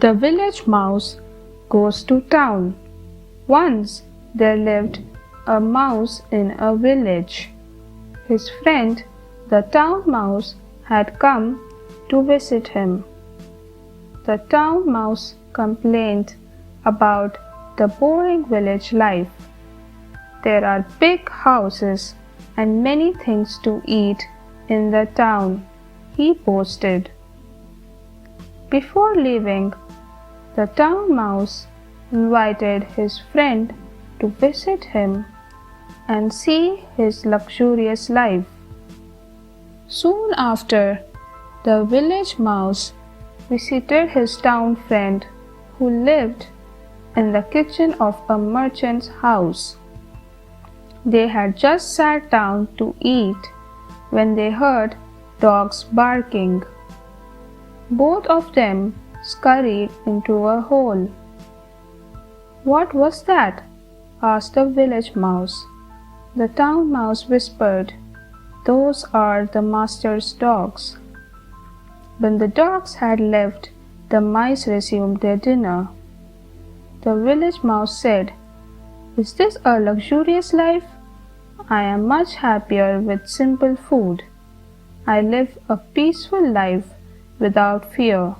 The village mouse goes to town. Once there lived a mouse in a village. His friend, the town mouse, had come to visit him. The town mouse complained about the boring village life. There are big houses and many things to eat in the town, he boasted. Before leaving, the town mouse invited his friend to visit him and see his luxurious life. Soon after, the village mouse visited his town friend who lived in the kitchen of a merchant's house. They had just sat down to eat when they heard dogs barking. Both of them scurried into a hole. "What was that?" asked the village mouse. The town mouse whispered, "Those are the master's dogs." When the dogs had left, the mice resumed their dinner. The village mouse said, "Is this a luxurious life? I am much happier with simple food. I live a peaceful life without fear."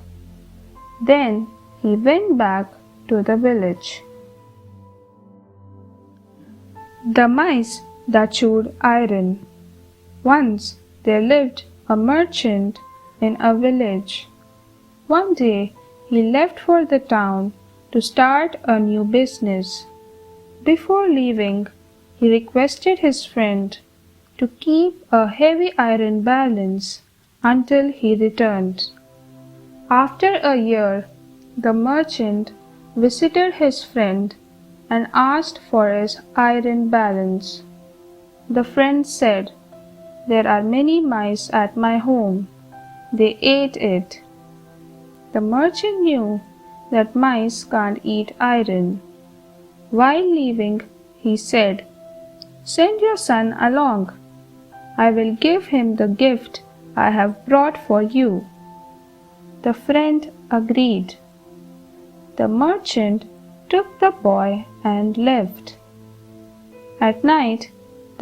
Then he went back to the village. The mice that chewed iron. Once there lived a merchant in a village. One day he left for the town to start a new business. Before leaving, he requested his friend to keep a heavy iron balance until he returned. After a year, the merchant visited his friend and asked for his iron balance. The friend said, "There are many mice at my home. They ate it." The merchant knew that mice can't eat iron. While leaving, he said, "Send your son along. I will give him the gift I have brought for you." The friend agreed. The merchant took the boy and left. At night,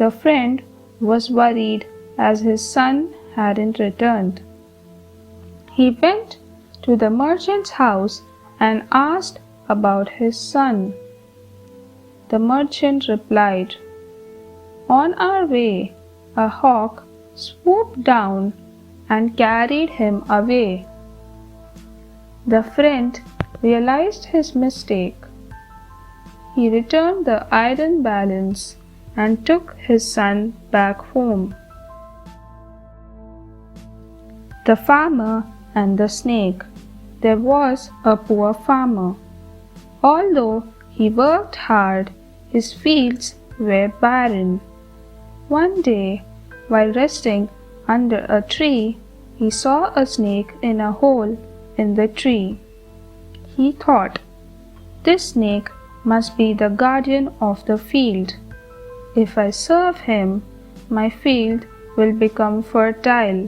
the friend was worried as his son hadn't returned. He went to the merchant's house and asked about his son. The merchant replied, "On our way, a hawk swooped down and carried him away." The friend realized his mistake. He returned the iron balance and took his son back home. The farmer and the snake. There was a poor farmer. Although he worked hard, his fields were barren. One day, while resting under a tree, he saw a snake in a hole in the tree. He thought, "This snake must be the guardian of the field. If I serve him, my field will become fertile."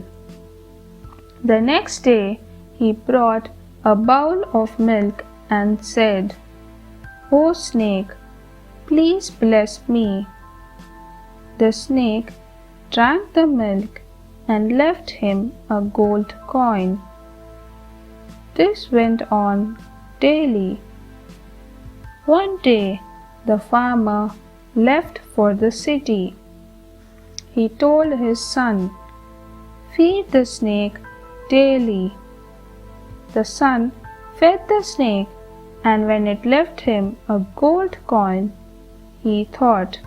The next day, he brought a bowl of milk and said, "O snake, please bless me." The snake drank the milk and left him a gold coin. This went on daily. One day, the farmer left for the city. He told his son, "Feed the snake daily." The son fed the snake, and when it left him a gold coin, he thought,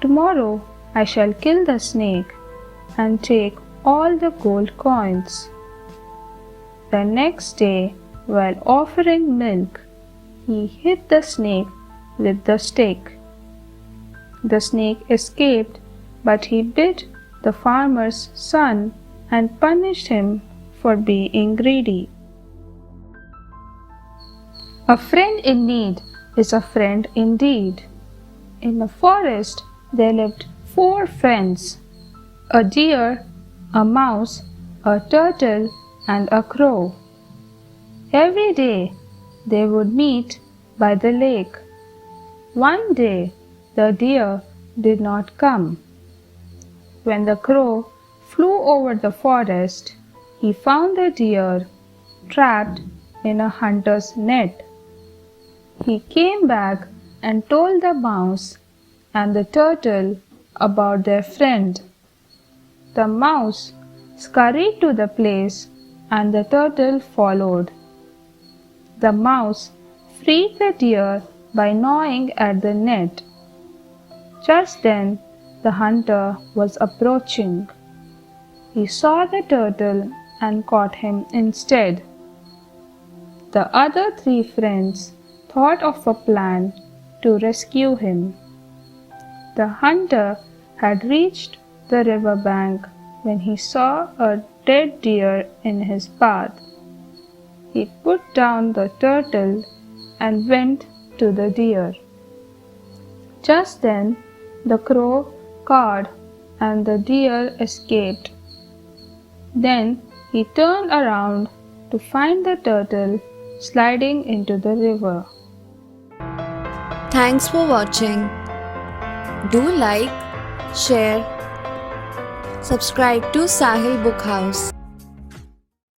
"Tomorrow I shall kill the snake and take all the gold coins." The next day, while offering milk, he hit the snake with the stick. The snake escaped, but he bit the farmer's son and punished him for being greedy. A friend in need is a friend indeed. In a forest there lived 4 friends: a deer, a mouse, a turtle, and a crow. Every day they would meet by the lake. One day the deer did not come. When the crow flew over the forest, he found the deer trapped in a hunter's net. He came back and told the mouse and the turtle about their friend. The mouse scurried to the place and the turtle followed. The mouse freed the deer by gnawing at the net. Just then the hunter was approaching. He saw the turtle and caught him instead. The other three friends thought of a plan to rescue him. The hunter had reached the river bank when he saw a dead deer in his path. He put down the turtle and went to the deer. Just then the crow cawed and the deer escaped. Then he turned around to find the turtle sliding into the river. Thanks for watching. Do like, share, subscribe to Sahil Book House.